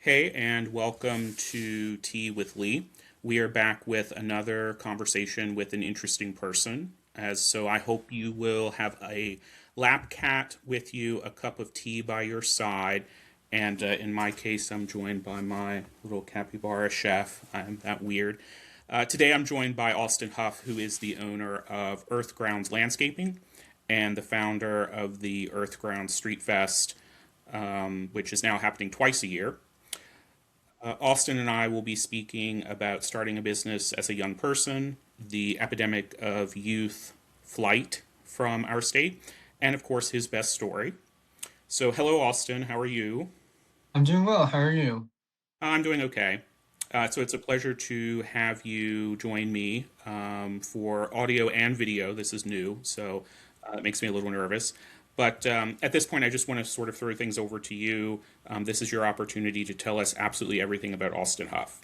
Hey, and welcome to Tea with Leigh. We are back with another conversation with an interesting person. I hope you will have a lap cat with you, a cup of tea by your side, and in my case, I'm joined by my little capybara chef. I'm that weird. Today, I'm joined by Austin Huff, who is the owner of Earth Grounds Landscaping and the founder of the Earth Grounds Street Fest, which is now happening twice a year. Austin and I will be speaking about starting a business as a young person, the epidemic of youth flight from our state, and of course, his best story. So, hello, Austin. How are you? I'm doing well. How are you? I'm doing okay. It's a pleasure to have you join me for audio and video. This is new, so it makes me a little nervous. But at this point, I just want to sort of throw things over to you. This is your opportunity to tell us absolutely everything about Austin Huff.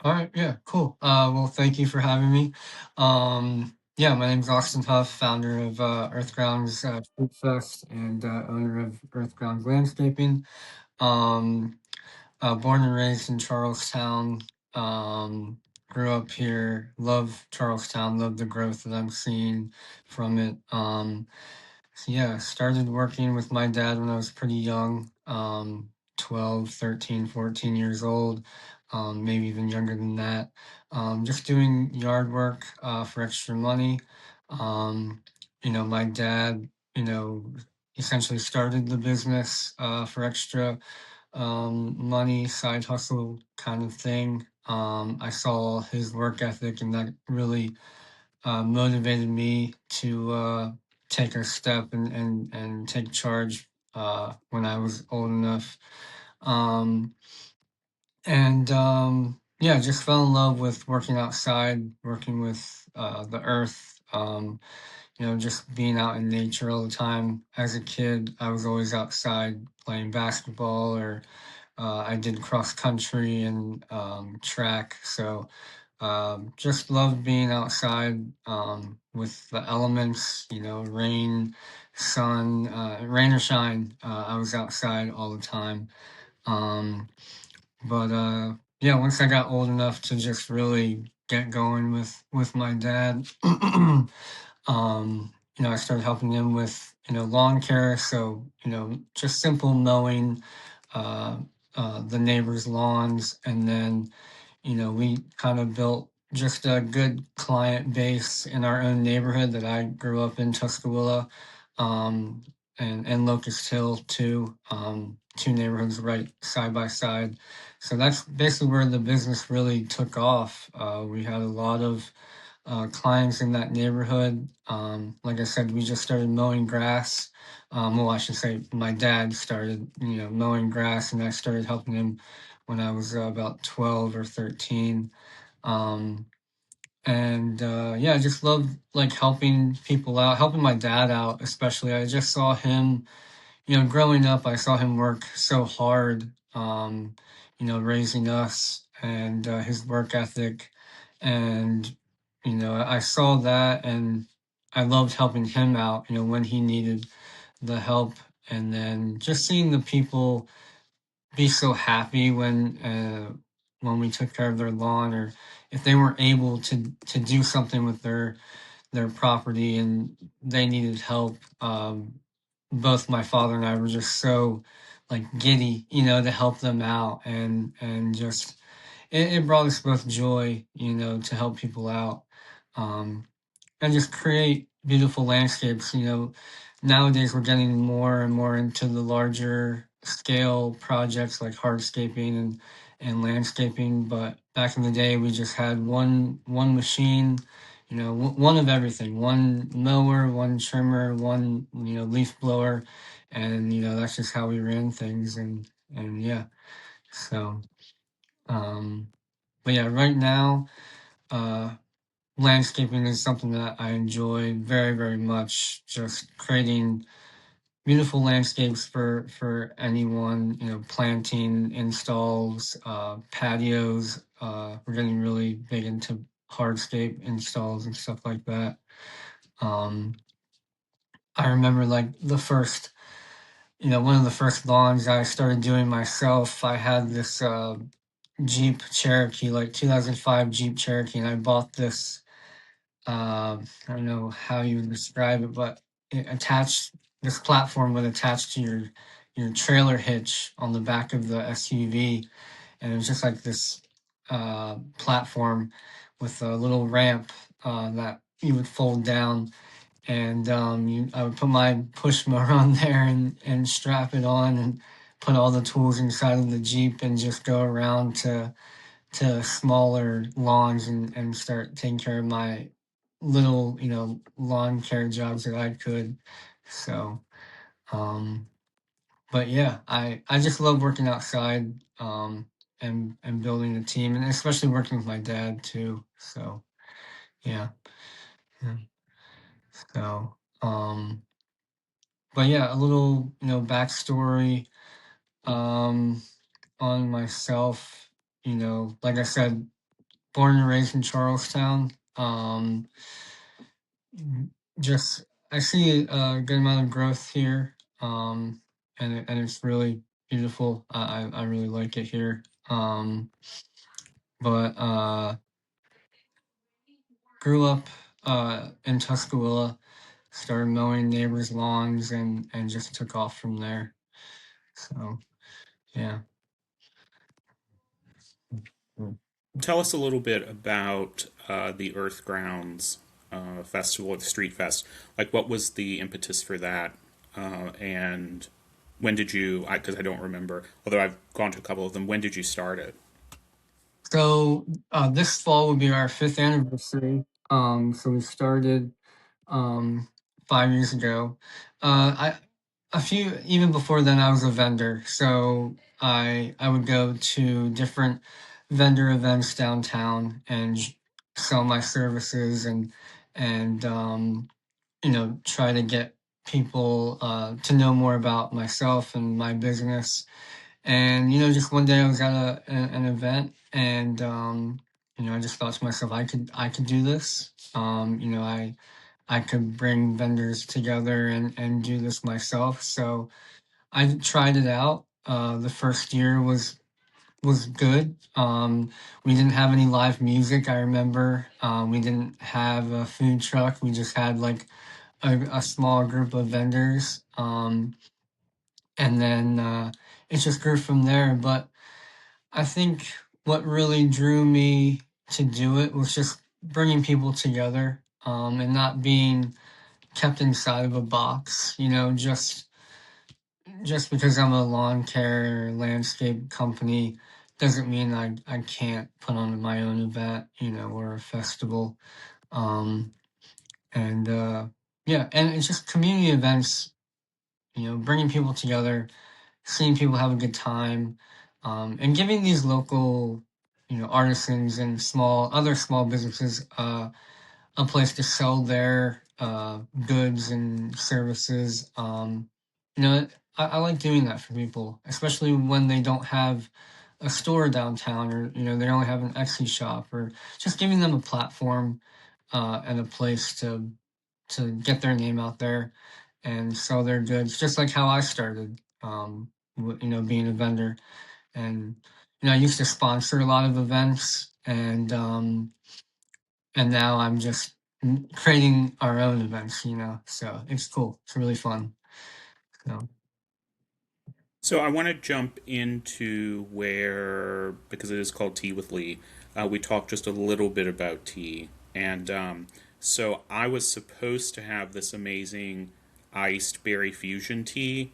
All right, yeah, cool. Well, thank you for having me. Yeah, my name's Austin Huff, founder of Earthgrounds Fruit Fest and owner of Earthgrounds Landscaping. Um, Born and raised in Charlestown. Grew up here. Love Charlestown. Love the growth that I'm seeing from it. So yeah, started working with my dad when I was pretty young, 12, 13, 14 years old, maybe even younger than that. Just doing yard work for extra money. Um, my dad, essentially started the business for extra money, side hustle kind of thing. I saw his work ethic and that really motivated me to take a step and take charge when I was old enough. Um, and yeah, just fell in love with working outside, working with the earth. Just being out in nature all the time. As a kid, I was always outside playing basketball or I did cross country and track. So just loved being outside with the elements, rain, sun, rain or shine. I was outside all the time. Um, but yeah, once I got old enough to just really get going with my dad, I started helping him with lawn care. So just simple mowing uh, the neighbors' lawns, and then we kind of built just a good client base in our own neighborhood that I grew up in, Tuscaloosa, um, and Locust Hill too. Two neighborhoods right side by side. So that's basically where the business really took off. We had a lot of clients in that neighborhood. Like I said, we just started mowing grass. Well, I should say my dad started, mowing grass, and I started helping him when I was about 12 or 13. Um, and yeah, I just love like helping people out, helping my dad out, especially. I just saw him, growing up, I saw him work so hard, raising us and his work ethic. And, I saw that and I loved helping him out, when he needed the help. And then just seeing the people be so happy when we took care of their lawn, or if they weren't able to do something with their property and they needed help. Both my father and I were just so like giddy, to help them out, and just it brought us both joy, to help people out. Um, and just create beautiful landscapes. Nowadays we're getting more and more into the larger scale projects like hardscaping and landscaping. But back in the day, we just had one machine, one of everything, one mower, one trimmer, one leaf blower, and that's just how we ran things. And yeah, so um, but yeah, right now. Uh, Landscaping is something that I enjoy very, very much. Just creating beautiful landscapes for anyone. Planting installs, patios. We're getting really big into hardscape installs and stuff like that. Um, I remember like the first one of the first lawns I started doing myself, I had this Jeep Cherokee, like 2005 Jeep Cherokee, and I bought this. I don't know how you would describe it, but it attached this platform would attach to your trailer hitch on the back of the SUV, and it was just like this platform with a little ramp that you would fold down, and I would put my push mower on there and strap it on and put all the tools inside of the Jeep and just go around to smaller lawns and start taking care of my little, lawn care jobs that I could. So, um, but yeah, I just love working outside, and building a team, and especially working with my dad too. So, yeah. Yeah. So, but yeah, a little, backstory, um, on myself. Like I said, born and raised in Charlestown. Just I see a good amount of growth here, and it's really beautiful. I really like it here. But grew up in Tuscaloosa, started mowing neighbors' lawns, and just took off from there. So yeah. Mm. Tell us a little bit about the Earth Grounds Festival, the Street Fest. Like, what was the impetus for that? And when did you, because I don't remember, although I've gone to a couple of them, when did you start it? So this fall will be our fifth anniversary. So we started um, 5 years ago. I a few even before then I was a vendor, so I would go to different vendor events downtown and sell my services and try to get people to know more about myself and my business. And just one day I was at an event, and I just thought to myself, I could do this. I could bring vendors together and do this myself. So I tried it out. The first year was good. We didn't have any live music. I remember we didn't have a food truck. We just had like a small group of vendors, and then it just grew from there. But I think what really drew me to do it was just bringing people together, and not being kept inside of a box, just because I'm a lawn care landscape company doesn't mean I can't put on my own event, or a festival. Um, and yeah, and it's just community events, bringing people together, seeing people have a good time, and giving these local, artisans and other small businesses a place to sell their goods and services. You know, I like doing that for people, especially when they don't have a store downtown, or they only have an Etsy shop, or just giving them a platform and a place to get their name out there and sell their goods, just like how I started. Being a vendor, and I used to sponsor a lot of events, and now I'm just creating our own events, so it's cool. It's really fun. So, So I want to jump into where, because it is called Tea with Leigh, we talked just a little bit about tea. And so I was supposed to have this amazing iced berry fusion tea,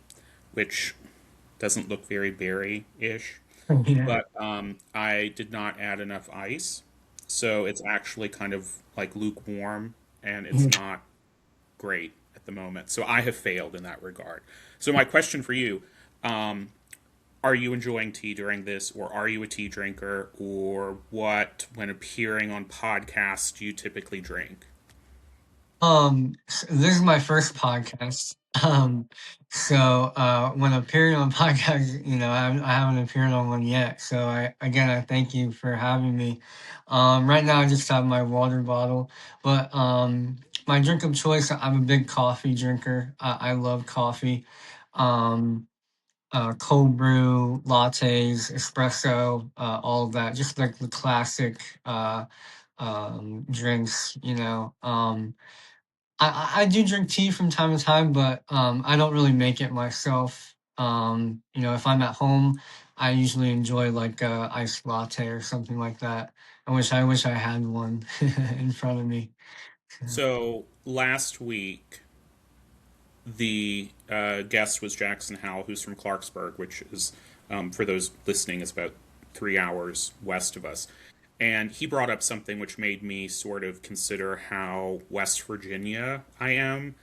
which doesn't look very berry ish. yeah. But I did not add enough ice. So it's actually kind of like lukewarm and it's not great at the moment. So I have failed in that regard. So my question for you, um, are you enjoying tea during this, or are you a tea drinker, or what, when appearing on podcasts, do you typically drink? This is my first podcast. So when appearing on podcasts, I haven't appeared on one yet. So I thank you for having me. Right now I just have my water bottle, but my drink of choice, I'm a big coffee drinker. I love coffee. um, cold brew, lattes, espresso, all of that, just like the classic drinks, you know. I do drink tea from time to time, but I don't really make it myself. You know, if I'm at home, I usually enjoy like a iced latte or something like that. I wish I had one in front of me. So last week, the guest was Jackson Howell, who's from Clarksburg, which is, for those listening, is about 3 hours west of us. And he brought up something which made me sort of consider how West Virginia I am.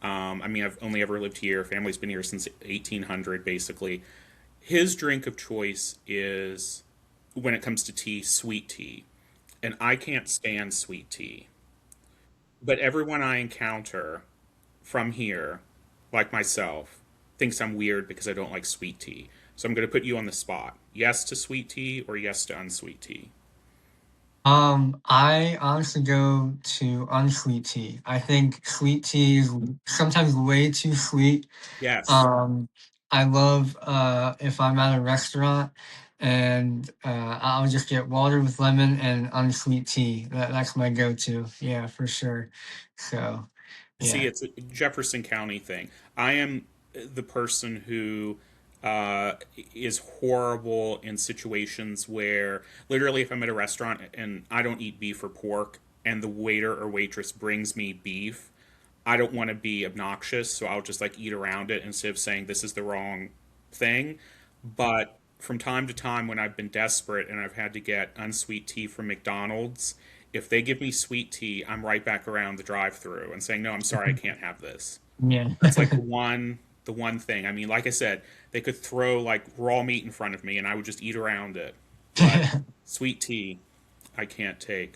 I mean, I've only ever lived here. Family's been here since 1800, basically. His drink of choice is, when it comes to tea, sweet tea. And I can't stand sweet tea. But everyone I encounter from here, like myself, thinks I'm weird because I don't like sweet tea. So I'm going to put you on the spot. Yes to sweet tea or yes to unsweet tea? I honestly go to unsweet tea. I think sweet tea is sometimes way too sweet. Yes. Um, I love if I'm at a restaurant and I'll just get water with lemon and unsweet tea. That's my go-to. Yeah, for sure. So, See, yeah. it's a Jefferson County thing. I am the person who is horrible in situations where literally, if I'm at a restaurant and I don't eat beef or pork, and the waiter or waitress brings me beef, I don't want to be obnoxious, so I'll just like eat around it instead of saying this is the wrong thing. But from time to time, when I've been desperate and I've had to get unsweet tea from McDonald's, if they give me sweet tea, I'm right back around the drive-through and saying, "No, I'm sorry, I can't have this." Yeah. That's like the one thing. I mean, like I said, they could throw like raw meat in front of me and I would just eat around it. But sweet tea, I can't take.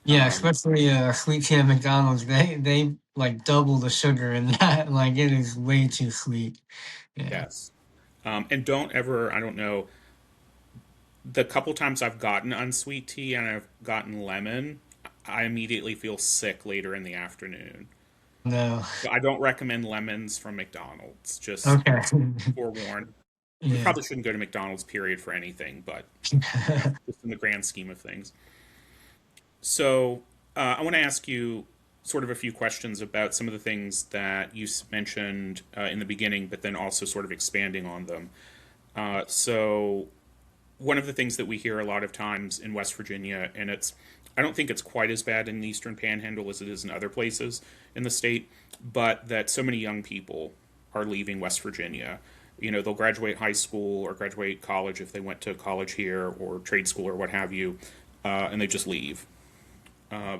Yeah, especially sweet tea at McDonald's. They like double the sugar in that. Like it is way too sweet. Yeah. Yes. And don't ever, I don't know, the couple times I've gotten unsweet tea and I've gotten lemon, I immediately feel sick later in the afternoon. No. So I don't recommend lemons from McDonald's. Just Okay. forewarned. We Yeah. probably shouldn't go to McDonald's, period, for anything, but just in the grand scheme of things. So I want to ask you sort of a few questions about some of the things that you mentioned in the beginning, but then also sort of expanding on them. So one of the things that we hear a lot of times in West Virginia, and I don't think it's quite as bad in the Eastern Panhandle as it is in other places in the state, but that so many young people are leaving West Virginia. You know, they'll graduate high school or graduate college if they went to college here or trade school or what have you, and they just leave.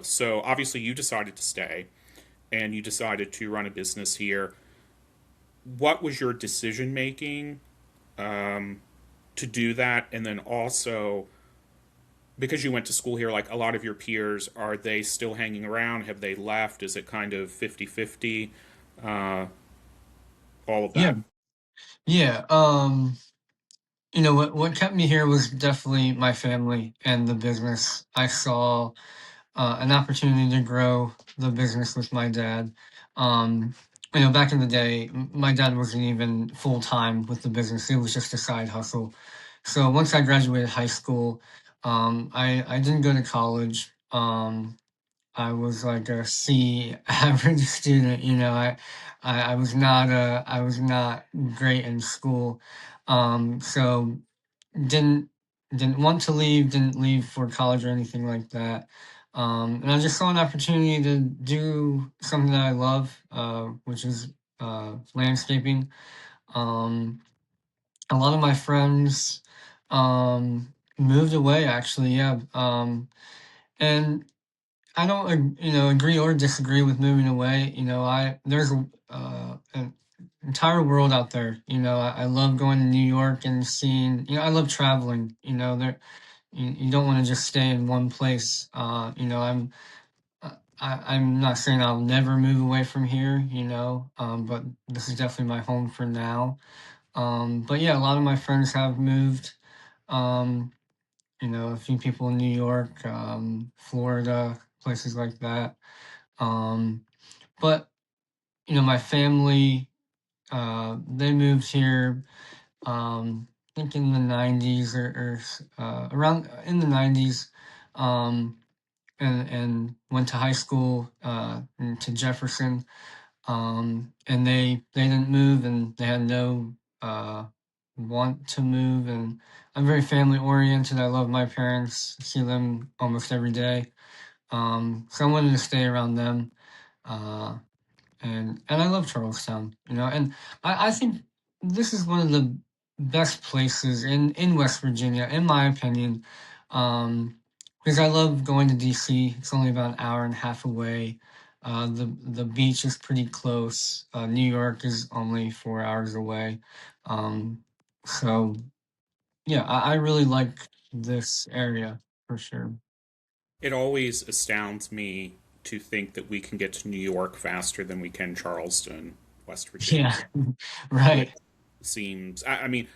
So obviously, you decided to stay and you decided to run a business here. What was your decision making to do that? And then also, because you went to school here, like a lot of your peers, are they still hanging around? Have they left? Is it kind of 50-50? Uh, all of Yeah. that. Yeah. You know what kept me here was definitely my family and the business. I saw an opportunity to grow the business with my dad. Um, you know, back in the day, my dad wasn't even full time with the business. It was just a side hustle. So once I graduated high school, I didn't go to college. I was like a C average student. You know, I was not great in school. So didn't didn't want to leave, didn't leave for college or anything like that. And I just saw an opportunity to do something that I love, which is landscaping. Um, a lot of my friends moved away, actually, yeah. And I don't, you know, agree or disagree with moving away. You know, there's an entire world out there. You know, I love going to New York and seeing. You know, I love traveling. You know, you don't want to just stay in one place. You know, I'm not saying I'll never move away from here. You know, but this is definitely my home for now. But yeah, a lot of my friends have moved. Um, you know, a few people in New York, Florida, places like that. Um, but you know, my family, They moved here, I think in the 90s or around in the 90s, um, and went to high school to Jefferson. And they didn't move, and they had no uh, want to move. And I'm very family oriented. I love my parents, see them almost every day. So I wanted to stay around them. Uh, and I love Charlestown, and I think this is one of the best places in West Virginia, in my opinion, um, because I love going to DC. It's only about an hour and a half away. The beach is pretty close. New York is only 4 hours away. Um, so yeah, I really like this area for sure. It always astounds me to think that we can get to New York faster than we can Charleston, West Virginia, Yeah, which right. seems, I mean,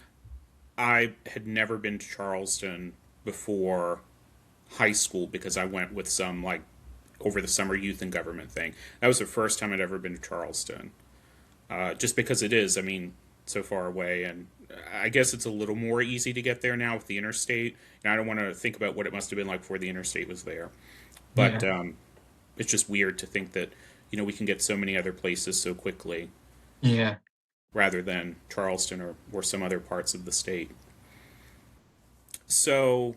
I had never been to Charleston before high school because I went with some like over the summer youth and government thing. That was the first time I'd ever been to Charleston. Just because it is, I mean, so far away, and I guess it's a little more easy to get there now with the interstate. And I don't want to think about what it must have been like before the interstate was there, but Yeah, it's just weird to think that we can get so many other places so quickly yeah. rather than Charleston or some other parts of the state. So,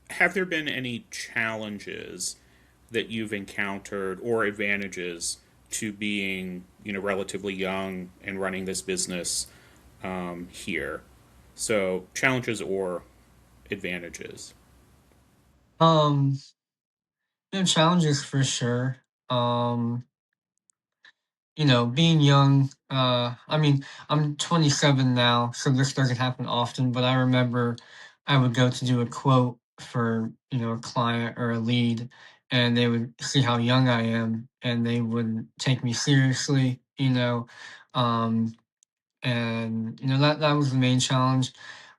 have there been any challenges that you've encountered or advantages to being relatively young and running this business here? So, challenges or advantages? Um, challenges for sure. Being young, I mean, I'm 27 now, so this doesn't happen often, but I remember I would go to do a quote for, a client or a lead, and they would see how young I am, and they would take me seriously, um, and that was the main challenge.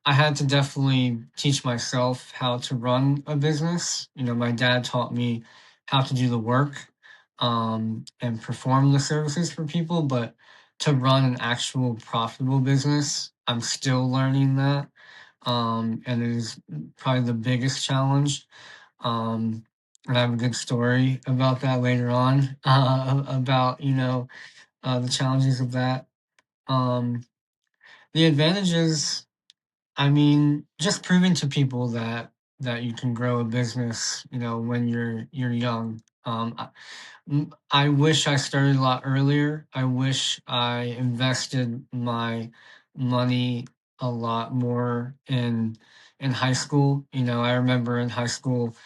I had to definitely teach myself how to run a business. My dad taught me how to do the work, and perform the services for people, but to run an actual profitable business, I'm still learning that, and it is probably the biggest challenge. um, and I have a good story about that later on, about the challenges of that. um, the advantages, I mean, just proving to people that you can grow a business, when you're young. I wish I started a lot earlier. I wish I invested my money a lot more in high school. I remember in high school,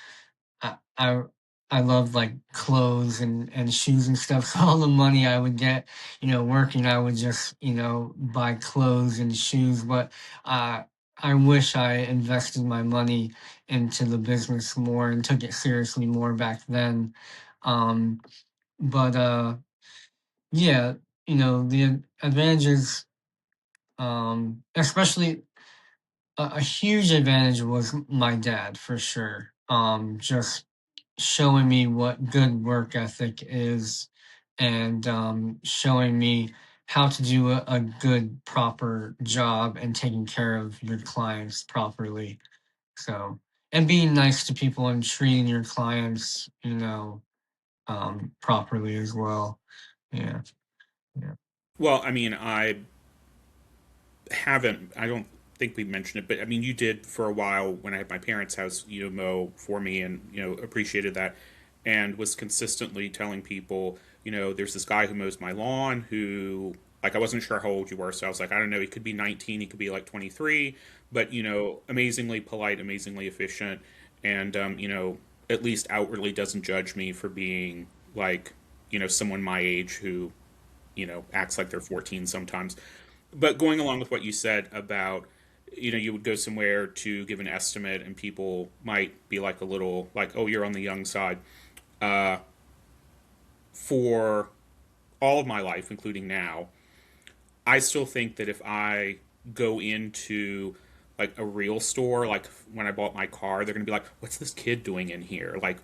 I I I loved like clothes and shoes and stuff. So all the money I would get, working, I would just, buy clothes and shoes. But uh, I wish I invested my money into the business more and took it seriously more back then. Um, but yeah, the advantages, especially a huge advantage was my dad for sure. Just showing me what good work ethic is, and showing me how to do a good, proper job and taking care of your clients properly. So, and being nice to people and treating your clients, properly as well. Yeah, yeah. Well, I mean, I don't think we mentioned it, but I mean, you did for a while when I had my parents' house, mow for me and, appreciated that and was consistently telling people, there's this guy who mows my lawn who, like, I wasn't sure how old you were. So I was like, I don't know, he could be 19, he could be like 23, but, amazingly polite, amazingly efficient, and, at least outwardly doesn't judge me for being like, someone my age who, acts like they're 14 sometimes. But going along with what you said about, you would go somewhere to give an estimate and people might be like a little like, oh, you're on the young side. Uh, for all of my life, including now, I still think that if I go into like a real store, like when I bought my car, they're going to be like, what's this kid doing in here? Like,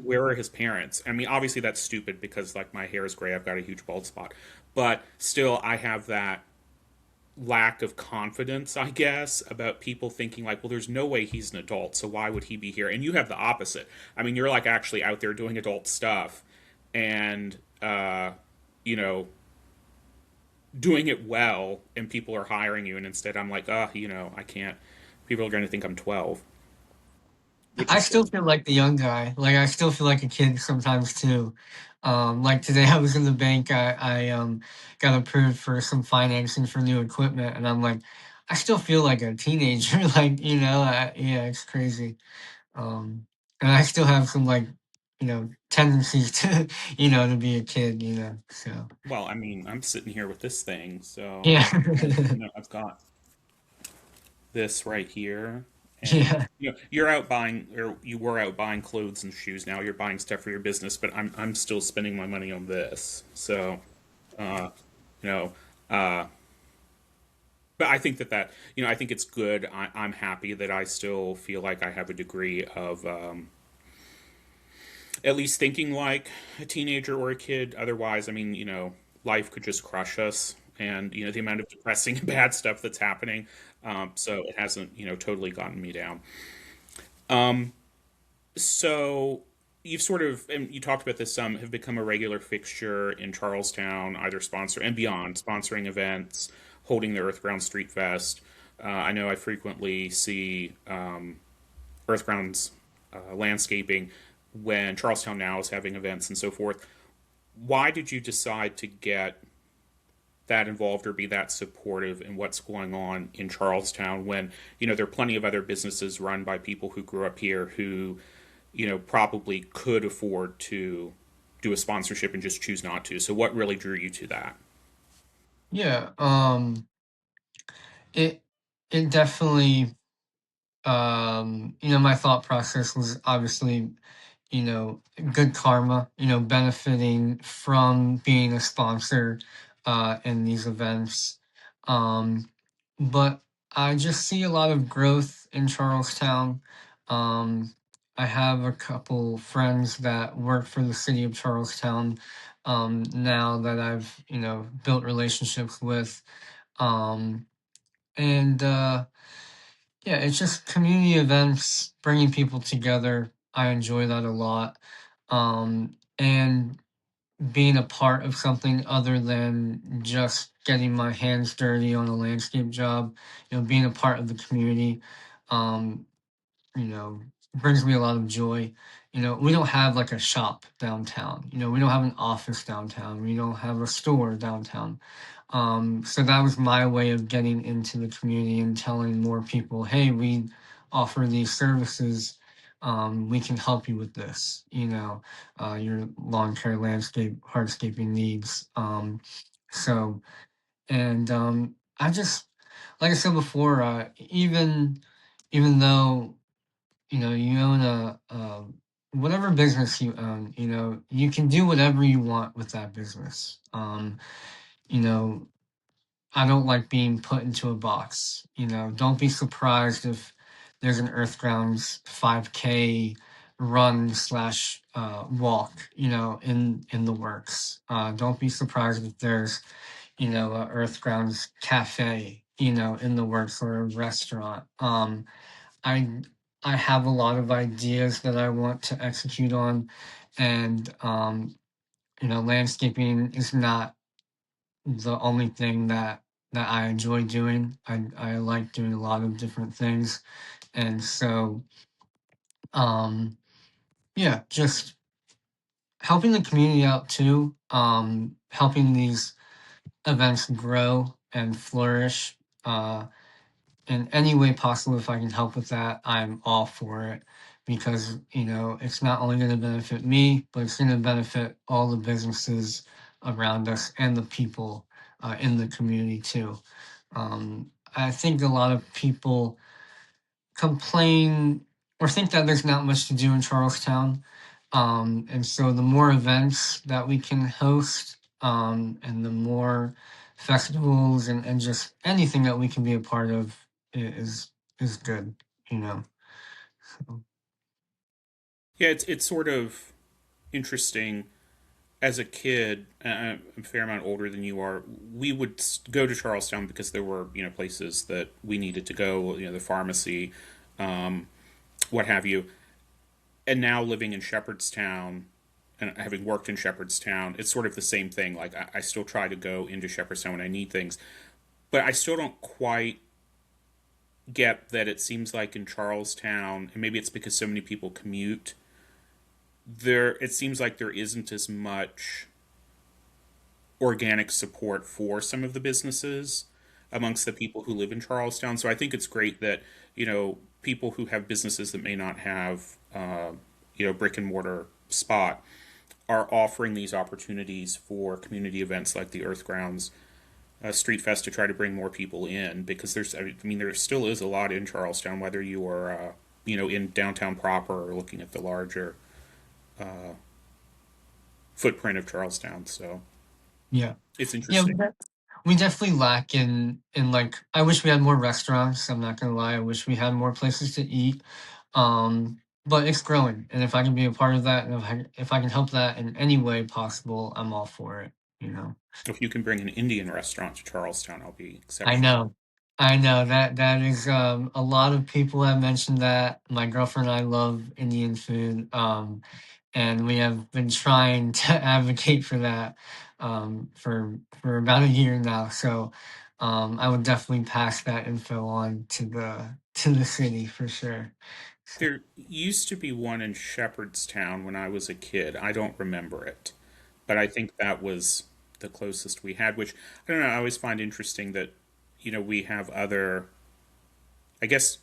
where are his parents? I mean, obviously that's stupid because like my hair is gray, I've got a huge bald spot. but still I have that lack of confidence, I guess, about people thinking like, well, there's no way he's an adult, so why would he be here? And you have the opposite. I mean, you're like actually out there doing adult stuff, and you know, doing it well, and people are hiring you, and instead I'm like, I can't. People are going to think I'm 12, which I is still silly. feel like the young guy. Like I still feel like a kid sometimes too. Like today I was in the bank. I got approved for some financing for new equipment, and I'm like, I still feel like a teenager. Like yeah, it's crazy. And I still have some like tendencies to to be a kid. So Well, I mean, I'm sitting here with this thing, so yeah, I've got this right here, and yeah, you're out buying, or you were out buying clothes and shoes. Now you're buying stuff for your business, but I'm still spending my money on this. So, uh, you know, uh, but I think I think it's good. I'm happy that I still feel like I have a degree of at least thinking like a teenager or a kid. Otherwise, I mean, life could just crush us, and the amount of depressing and bad stuff that's happening. So it hasn't totally gotten me down. So you've sort of, and you talked about this some, have become a regular fixture in Charlestown, either sponsor and beyond, sponsoring events, holding the Earthground Street Fest. I know I frequently see Earthground's landscaping when Charlestown Now is having events and so forth. Why did you decide to get that involved or be that supportive in what's going on in Charlestown when there are plenty of other businesses run by people who grew up here who probably could afford to do a sponsorship and just choose not to. So what really drew you to that? yeah. It it definitely my thought process was obviously you know, good karma, benefiting from being a sponsor in these events. Um, but I just see a lot of growth in Charlestown. Um, I have a couple friends that work for the city of Charlestown now that I've, built relationships with. Um, and yeah, it's just community events, bringing people together. I enjoy that a lot. And being a part of something other than just getting my hands dirty on a landscape job, being a part of the community. Um, you know, brings me a lot of joy. We don't have like a shop downtown. We don't have an office downtown. We don't have a store downtown. So that was my way of getting into the community and telling more people, hey, we offer these services. We can help you with this, your lawn care, landscape, hardscaping needs. So, and I just, like I said before, even though you own whatever business you own, you can do whatever you want with that business. You know, I don't like being put into a box. Don't be surprised if there's an Earthgrounds 5K run slash walk, in the works. Don't be surprised if there's, a Earthgrounds cafe, in the works or a restaurant. I I have a lot of ideas that I want to execute on, and landscaping is not the only thing that I enjoy doing. I like doing a lot of different things, and so um, yeah, just helping the community out too, helping these events grow and flourish. In any way possible, if I can help with that, I'm all for it because, it's not only going to benefit me, but it's going to benefit all the businesses around us and the people in the community too. I think a lot of people complain or think that there's not much to do in Charlestown. And so the more events that we can host, and the more festivals and just anything that we can be a part of is good, you know. So, Yeah, it's sort of interesting as a kid, a fair amount older than you are, we would go to Charlestown because there were places that we needed to go, the pharmacy, um, what have you. And now living in Shepherdstown and having worked in Shepherdstown, it's sort of the same thing. Like I still try to go into Shepherdstown when I need things, but I still don't quite get that. It seems like in Charlestown, and maybe it's because so many people commute. It seems like there isn't as much organic support for some of the businesses amongst the people who live in Charlestown. So I think it's great that people who have businesses that may not have brick and mortar spot are offering these opportunities for community events like the Earth Grounds Street Fest to try to bring more people in, because there still is a lot in Charlestown, whether you are in downtown proper or looking at the larger footprint of Charlestown. So Yeah. it's Yeah, interesting. we definitely lack in like I wish we had more restaurants. I'm not gonna lie. I wish we had more places to eat. But it's growing, and if I can be a part of that, and if I can help that in any way possible, I'm all for it. You know. If you can bring an Indian restaurant to Charlestown, I'll be I exceptionally. know. I know that is a lot of people have mentioned that. My girlfriend and I love Indian food. And we have been trying to advocate for that for about a year now. So I would definitely pass that info on to the city for sure. So, There used to be one in Shepherdstown when I was a kid. I don't remember it, but I think that was the closest we had. Which I don't know. I always find interesting that we have other. I guess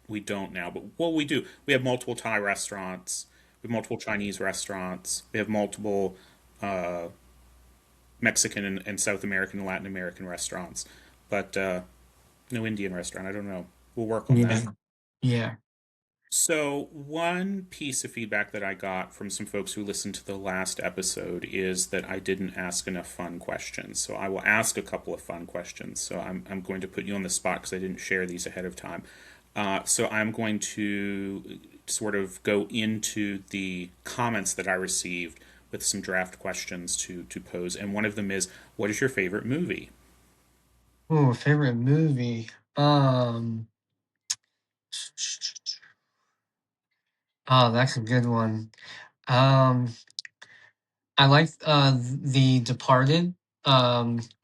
we don't now, but well, we do. We have multiple Thai restaurants. We have multiple Chinese restaurants. We have multiple uh, Mexican and South American and Latin American restaurants, but no Indian restaurant. I don't know. We'll work on that. yeah, yeah. So, one piece of feedback that I got from some folks who listened to the last episode is that I didn't ask enough fun questions. So, I will ask a couple of fun questions. So, I'm going to put you on the spot because I didn't share these ahead of time. So, I'm going to sort of go into the comments that I received with some draft questions to pose. And one of them is, what is your favorite movie? Oh, favorite movie. Um, oh, that's a good one. Um, I like The Departed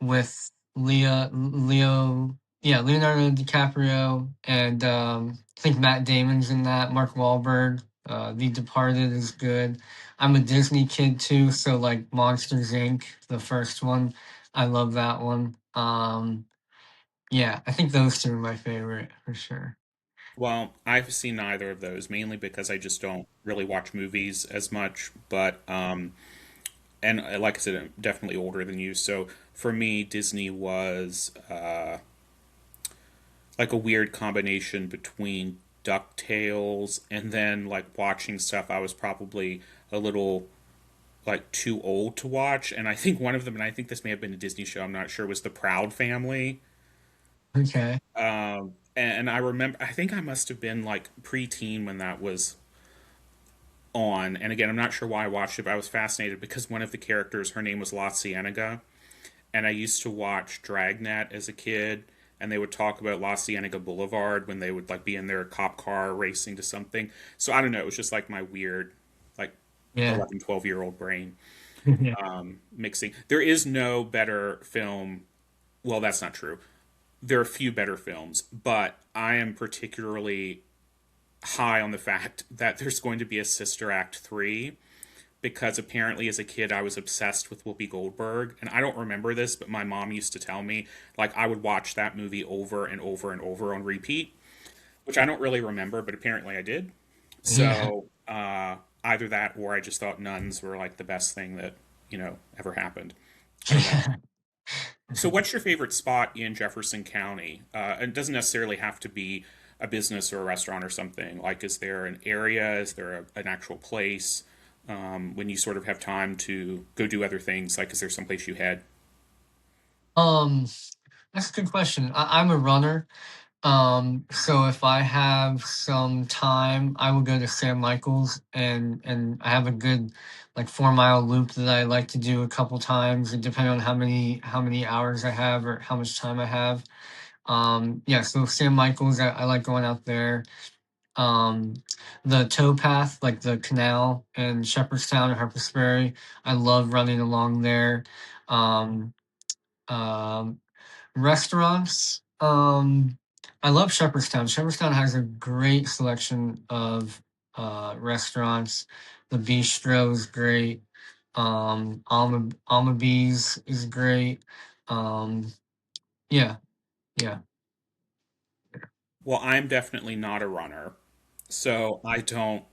with Leonardo DiCaprio and I think Matt Damon's in that, Mark Wahlberg. The Departed is good. I'm a Disney kid too, so like Monsters Inc., the first one, I love that one. Yeah, I think those two are my favorite for sure. Well, I've seen neither of those, mainly because I just don't really watch movies as much. But and like I said, I'm definitely older than you. So for me, Disney was like a weird combination between DuckTales and then like watching stuff I was probably a little like too old to watch. And I think one of them, and I think this may have been a Disney show, I'm not sure, was The Proud Family. Okay. And I remember, I think I must have been like preteen when that was on. And again, I'm not sure why I watched it, but I was fascinated because one of the characters, her name was La Cienega, and I used to watch Dragnet as a kid, and they would talk about La Cienega Boulevard when they would like be in their cop car racing to something. So I don't know, it was just like my weird like Yeah. 11, 12-year old brain Yeah. mixing. There is no better film. Well, that's not true. There are a few better films, but I am particularly high on the fact that there's going to be a Sister Act 3, because apparently as a kid I was obsessed with Whoopi Goldberg, and I don't remember this, but my mom used to tell me like I would watch that movie over and over and over on repeat, which I don't really remember, but apparently I did. Yeah. So either that or I just thought nuns were like the best thing that ever happened. I don't know. Yeah. So, what's your favorite spot in Jefferson County? It doesn't necessarily have to be a business or a restaurant or something. Like, is there an area? Is there an actual place when you sort of have time to go do other things? Like, is there some place you head? Um, that's a good question. I'm a runner, So if I have some time, I will go to San Michael's, and I have a good like 4 mile loop that I like to do a couple times, and depending on how many hours I have or how much time I have. Yeah, so San Michael's, I like going out there. Um, the towpath, like the canal in Shepherdstown or Harpers Ferry, I love running along there. Um, um, Restaurants, I love Shepherdstown. Shepherdstown has a great selection of restaurants. The bistro is great. Alma Bees is great. Um, yeah, yeah. Well, I'm definitely not a runner, so I don't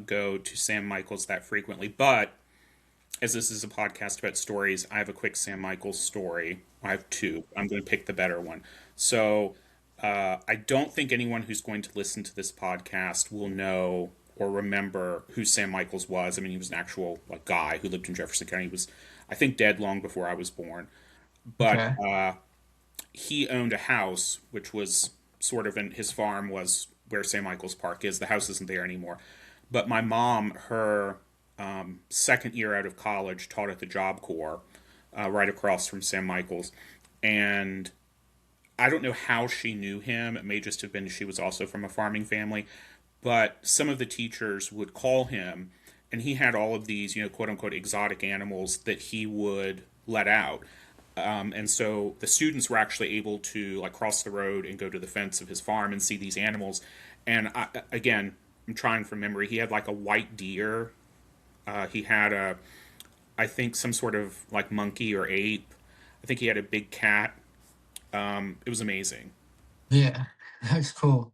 go to Sam Michaels that frequently. But as this is a podcast about stories, I have a quick Sam Michaels story. I have two. I'm going to pick the better one. So I don't think anyone who's going to listen to this podcast will know or remember who Sam Michaels was. I mean, he was an actual like guy who lived in Jefferson County. He was, I think, dead long before I was born. But Okay. he owned a house, which was sort of in his farm was where St. Michael's Park is. The house isn't there anymore. But my mom, her second year out of college, taught at the Job Corps right across from St. Michael's. And I don't know how she knew him. It may just have been she was also from a farming family. But some of the teachers would call him, and he had all of these, quote unquote, exotic animals that he would let out. And so the students were actually able to like cross the road and go to the fence of his farm and see these animals. And again, I'm trying from memory. He had like a white deer. He had I think, some sort of like monkey or ape. I think he had a big cat. It was amazing. Yeah, that's cool.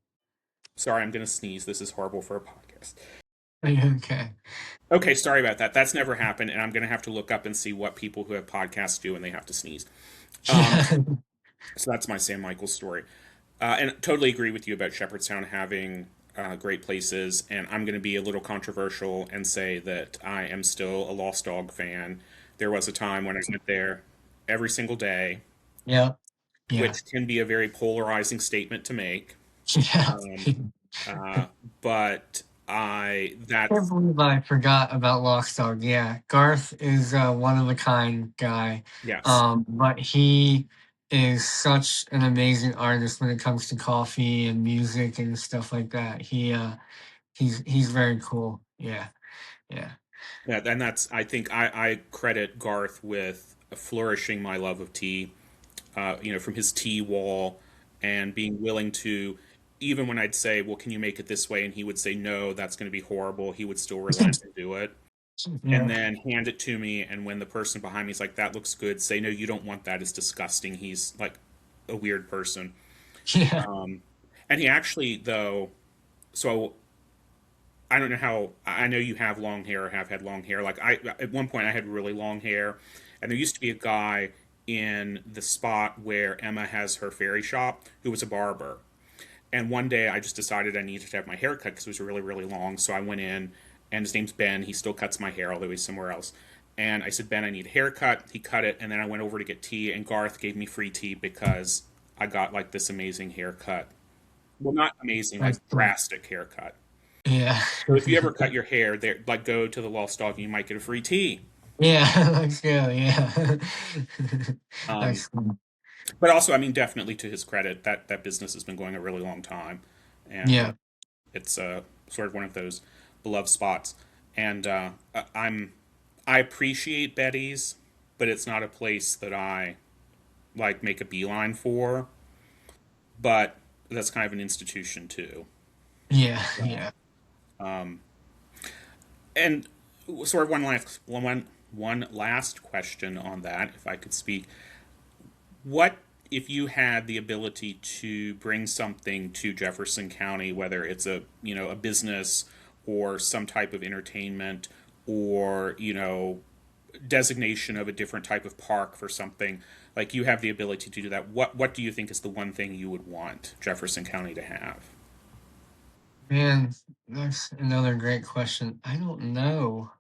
Sorry, I'm gonna sneeze. This is horrible for a podcast. Okay. Okay, sorry about that. That's never happened, and I'm gonna have to look up and see what people who have podcasts do when they have to sneeze. Um, Yeah. so that's my Sam Michaels story. And totally agree with you about Shepherdstown having great places. And I'm going to be a little controversial and say that I am still a Lost Dog fan. There was a time when I went there every single day, Yep. Yeah. which can be a very polarizing statement to make. Yeah. Um, uh, but Can't that's, believe I forgot about Lost Dog. Yeah, Garth is a one of a kind guy, yes. but he is such an amazing artist when it comes to coffee and music and stuff like that. He's very cool. Yeah, yeah, Yeah, and that's, I think, I credit Garth with flourishing my love of tea, from his tea wall and being willing to, even when I'd say, "Well, can you make it this way?" and he would say, "No, that's going to be horrible," he would still relent and do it, and yeah, then hand it to me. And when the person behind me is like, "That looks good," say, "No, you don't want that. It's disgusting." He's like a weird person. yeah. And he actually, though, so I don't know how. I know you have long hair or have had long hair. Like I, at one point, I had really long hair, and there used to be a guy in the spot where Emma has her fairy shop who was a barber. And one day, I just decided I needed to have my hair cut because it was really, really long. So I went in, and his name's Ben. He still cuts my hair, although he's somewhere else. And I said, Ben, I need a haircut. He cut it, and then I went over to get tea, and Garth gave me free tea because I got like this amazing haircut. Well, not amazing, like That's cool. drastic haircut. Yeah, So if you ever cut your hair, there, like go to the Lost Dog, and you might get a free tea. yeah. Let's go. Yeah, Um, that's cool. but also, I mean, definitely to his credit, that business has been going a really long time, and Yeah, it's sort of one of those beloved spots. And I appreciate Betty's, but it's not a place that I like make a beeline for. But that's kind of an institution too. yeah, So, yeah. and sort of one last question on that, if I could speak. What if you had the ability to bring something to Jefferson County, whether it's a business or some type of entertainment or designation of a different type of park for something, like you have the ability to do that. What do you think is the one thing you would want Jefferson County to have? Man, that's another great question. I don't know.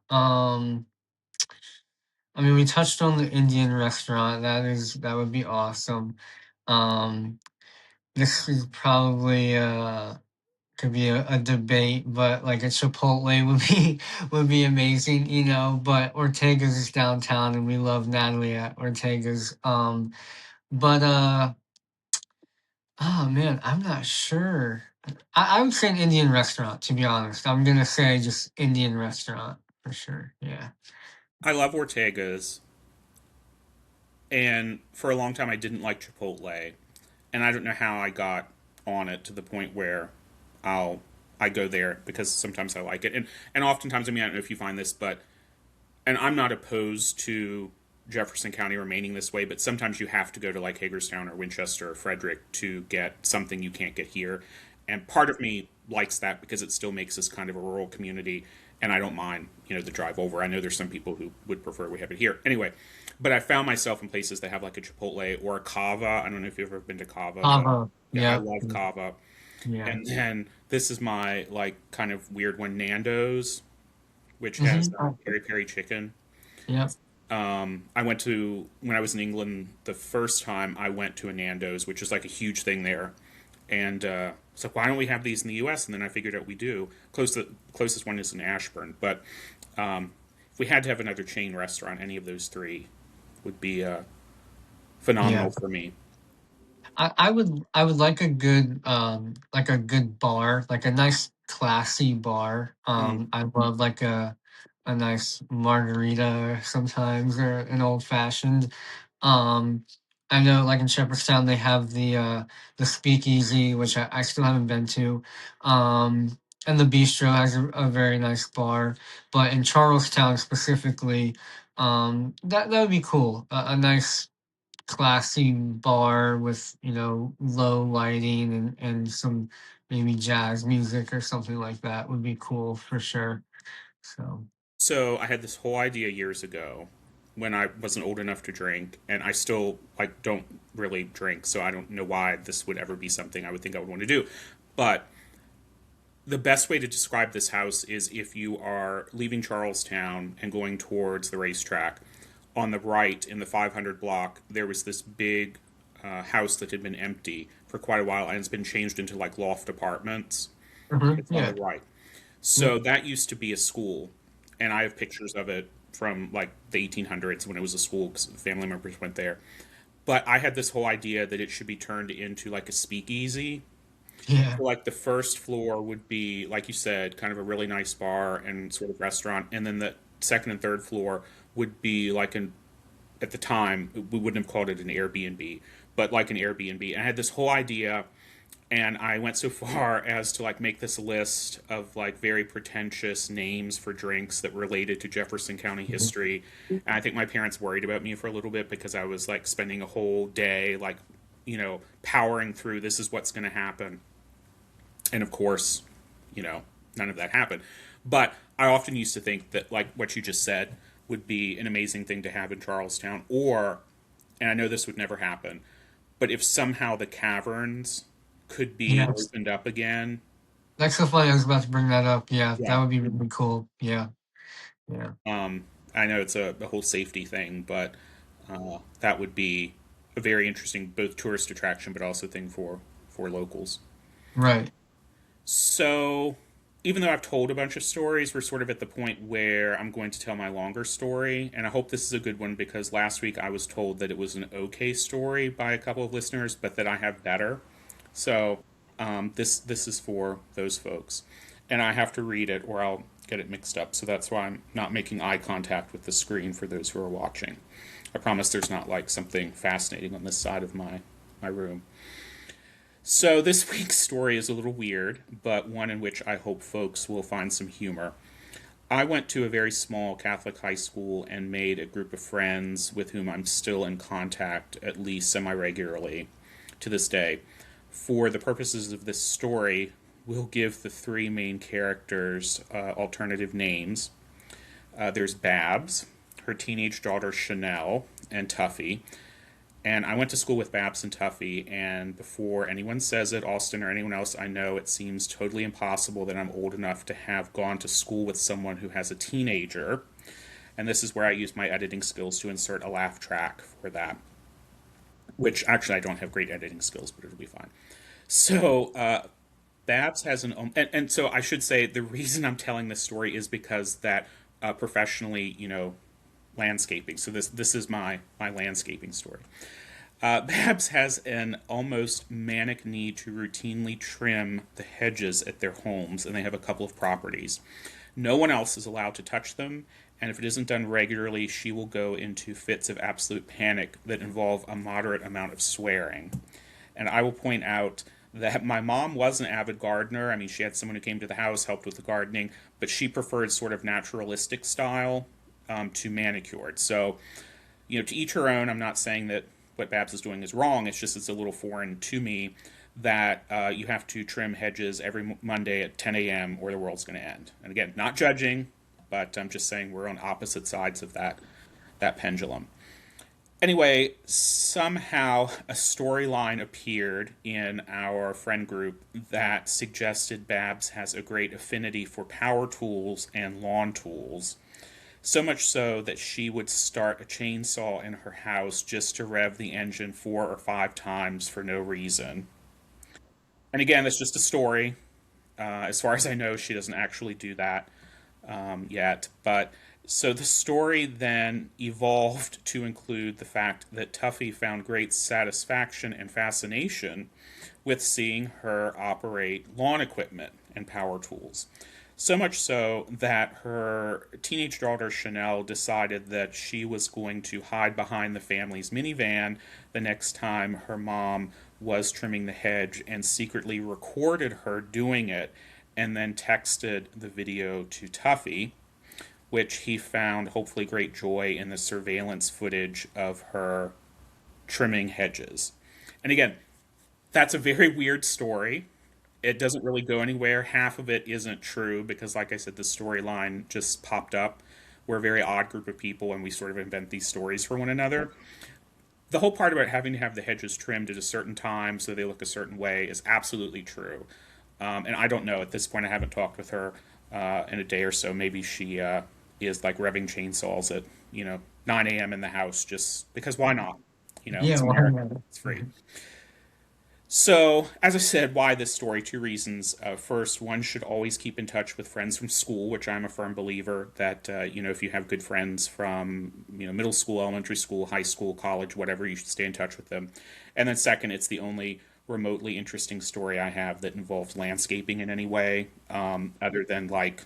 I mean, we touched on the Indian restaurant. That would be awesome. Um, this is probably could be a debate, but like a Chipotle would be would be amazing, you know. But Ortega's is downtown, and we love Natalie at Ortega's. But oh man, I'm not sure. I would say an Indian restaurant, to be honest. I'm gonna say just Indian restaurant for sure. Yeah. I love Ortega's, and for a long time I didn't like Chipotle, and I don't know how I got on it to the point where I'll I go there because sometimes I like it, and oftentimes, I mean, I don't know if you find this, but and I'm not opposed to Jefferson County remaining this way, but sometimes you have to go to like Hagerstown or Winchester or Frederick to get something you can't get here. And part of me likes that because it still makes us kind of a rural community, and I don't mind, the drive over. I know there's some people who would prefer we have it here. Anyway, but I found myself in places that have like a Chipotle or a Cava. I don't know if you've ever been to Cava, but yeah, I Yep. love Cava. Yeah. And then this is my like kind of weird one, Nando's, which has Mm-hmm. peri peri chicken. Yep. I went to when I was in England the first time. I went to a Nando's, which is like a huge thing there, and it's like, why don't we have these in the U.S.? And then I figured out we do. Closest one is in Ashburn, but if we had to have another chain restaurant, any of those three would be Yeah. phenomenal for me. I would like a good bar, like a nice classy bar. Mm. I love like a nice margarita sometimes or an old fashioned. Um I know like in Shepherdstown they have the speakeasy, which I still haven't been to. And the bistro has a very nice bar. But in Charlestown specifically, that would be cool. A nice classy bar with, low lighting and some maybe jazz music or something like that would be cool for sure. So So I had this whole idea years ago when I wasn't old enough to drink, and I still like don't really drink, so I don't know why this would ever be something I would think I would want to do. But the best way to describe this house is if you are leaving Charlestown and going towards the racetrack. On the right in the 500 block, there was this big house that had been empty for quite a while and it's been changed into like loft apartments. It's on the yeah. right. Yep. So that used to be a school, and I have pictures of it from like the 1800s when it was a school because family members went there. But I had this whole idea that it should be turned into like a speakeasy. Yeah. So like the first floor would be, like you said, kind of a really nice bar and sort of restaurant, and then the second and third floor would be like an at the time we wouldn't have called it an Airbnb, but like an Airbnb. And I had this whole idea, and I went so far as to like make this list of like very pretentious names for drinks that related to Jefferson County history. And I think my parents worried about me for a little bit because I was like spending a whole day like powering through this is what's going to happen. And of course, none of that happened. But I often used to think that like what you just said would be an amazing thing to have in Charlestown, or and I know this would never happen, but if somehow the caverns could be Yes. opened up again. That's so funny. I was about to bring that up. Yeah, that Yeah. would be really cool. Yeah. Yeah. I know it's a whole safety thing, but that would be a very interesting both tourist attraction, but also thing for locals. Right. So, even though I've told a bunch of stories, we're sort of at the point where I'm going to tell my longer story, and I hope this is a good one because last week I was told that it was an okay story by a couple of listeners, but that I have better. So, this is for those folks, and I have to read it or I'll get it mixed up. So that's why I'm not making eye contact with the screen for those who are watching. I promise there's not like something fascinating on this side of my room. So, this week's story is a little weird, but one in which I hope folks will find some humor. I went to a very small Catholic high school and made a group of friends with whom I'm still in contact, at least semi regularly, to this day. For the purposes of this story, we'll give the three main characters alternative names. There's Babs, her teenage daughter Chanel, and Tuffy. And I went to school with Babs and Tuffy, and before anyone says it, Austin or anyone else I know, it seems totally impossible that I'm old enough to have gone to school with someone who has a teenager. And this is where I use my editing skills to insert a laugh track for that, which actually I don't have great editing skills, but it'll be fine. So Babs has and so I should say the reason I'm telling this story is because that professionally, landscaping. So this is my landscaping story. Babs has an almost manic need to routinely trim the hedges at their homes, and they have a couple of properties. No one else is allowed to touch them, and if it isn't done regularly, she will go into fits of absolute panic that involve a moderate amount of swearing. And I will point out that my mom was an avid gardener. I mean, she had someone who came to the house, helped with the gardening, but she preferred sort of naturalistic style to manicured. So, to each her own. I'm not saying that what Babs is doing is wrong. It's just it's a little foreign to me that you have to trim hedges every Monday at 10 a.m. or the world's going to end. And again, not judging, but I'm just saying we're on opposite sides of that pendulum. Anyway, somehow a storyline appeared in our friend group that suggested Babs has a great affinity for power tools and lawn tools. So much so that she would start a chainsaw in her house just to rev the engine 4 or 5 times for no reason. And again, that's just a story. As far as I know, she doesn't actually do that yet. But so the story then evolved to include the fact that Tuffy found great satisfaction and fascination with seeing her operate lawn equipment and power tools. So much so that her teenage daughter Chanel decided that she was going to hide behind the family's minivan the next time her mom was trimming the hedge and secretly recorded her doing it and then texted the video to Tuffy, which he found hopefully great joy in the surveillance footage of her trimming hedges. And again, that's a very weird story. It doesn't really go anywhere. Half of it isn't true because, like I said, the storyline just popped up. We're a very odd group of people and we sort of invent these stories for one another. The whole part about having to have the hedges trimmed at a certain time so they look a certain way is absolutely true. And I don't know. At this point, I haven't talked with her in a day or so. Maybe she is like revving chainsaws at, 9 a.m. in the house just because why not? Yeah, It's well, America. It's free. So, as I said, why this story? Two reasons. First, one should always keep in touch with friends from school, which I'm a firm believer that, if you have good friends from, middle school, elementary school, high school, college, whatever, you should stay in touch with them. And then second, it's the only remotely interesting story I have that involves landscaping in any way, other than like,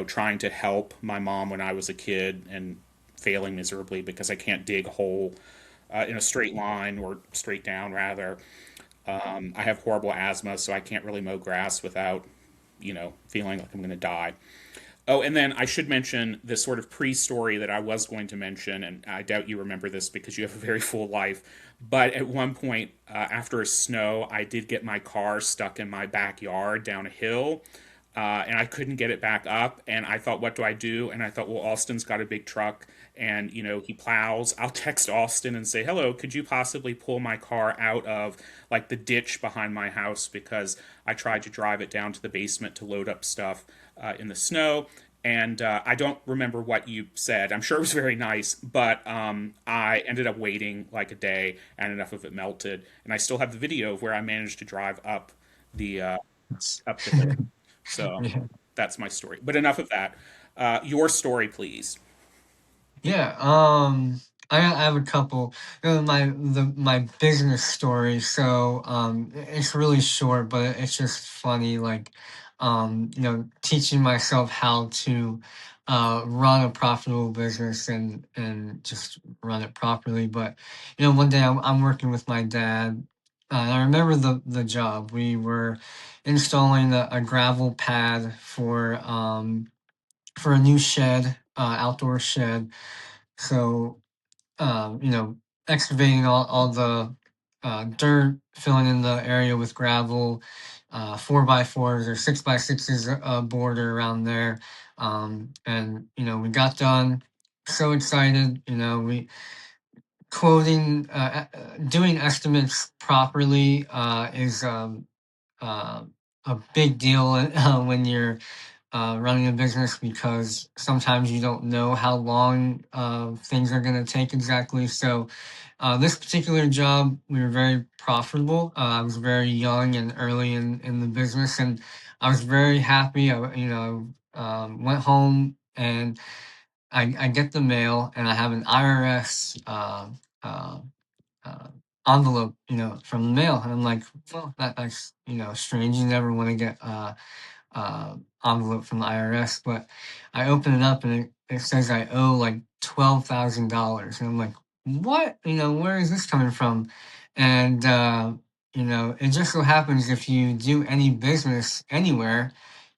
trying to help my mom when I was a kid and failing miserably because I can't dig a hole in a straight line or straight down, rather. I have horrible asthma, so I can't really mow grass without, feeling like I'm going to die. Oh, and then I should mention this sort of pre story that I was going to mention, and I doubt you remember this because you have a very full life. But at one point, after a snow, I did get my car stuck in my backyard down a hill, and I couldn't get it back up. And I thought, what do I do? And I thought, well, Austin's got a big truck, and he plows. I'll text Austin and say, hello, could you possibly pull my car out of like the ditch behind my house because I tried to drive it down to the basement to load up stuff in the snow. And I don't remember what you said. I'm sure it was very nice, but I ended up waiting like a day, and enough of it melted. And I still have the video of where I managed to drive the uh, up the hill. So yeah. that's my story. But enough of that. Your story, please. Yeah, I have a couple. My business story. So it's really short, but it's just funny. Like, teaching myself how to run a profitable business and just run it properly. But one day I'm working with my dad. And I remember the job. We were installing a gravel pad for a new shed, outdoor shed. So, you know, excavating all the dirt, filling in the area with gravel, 4x4s or 6x6s border around there. And, we got done. So excited, we quoting, doing estimates properly is uh, a big deal when you're running a business because sometimes you don't know how long things are going to take exactly. So, this particular job, we were very profitable. I was very young and early in the business, and I was very happy. Went home and I get the mail, and I have an IRS uh, uh, envelope, from the mail, and I'm like, well, that's strange. You never want to get envelope from the IRS, but I open it up and it says I owe like $12,000. And I'm like, what? Where is this coming from? And, it just so happens if you do any business anywhere,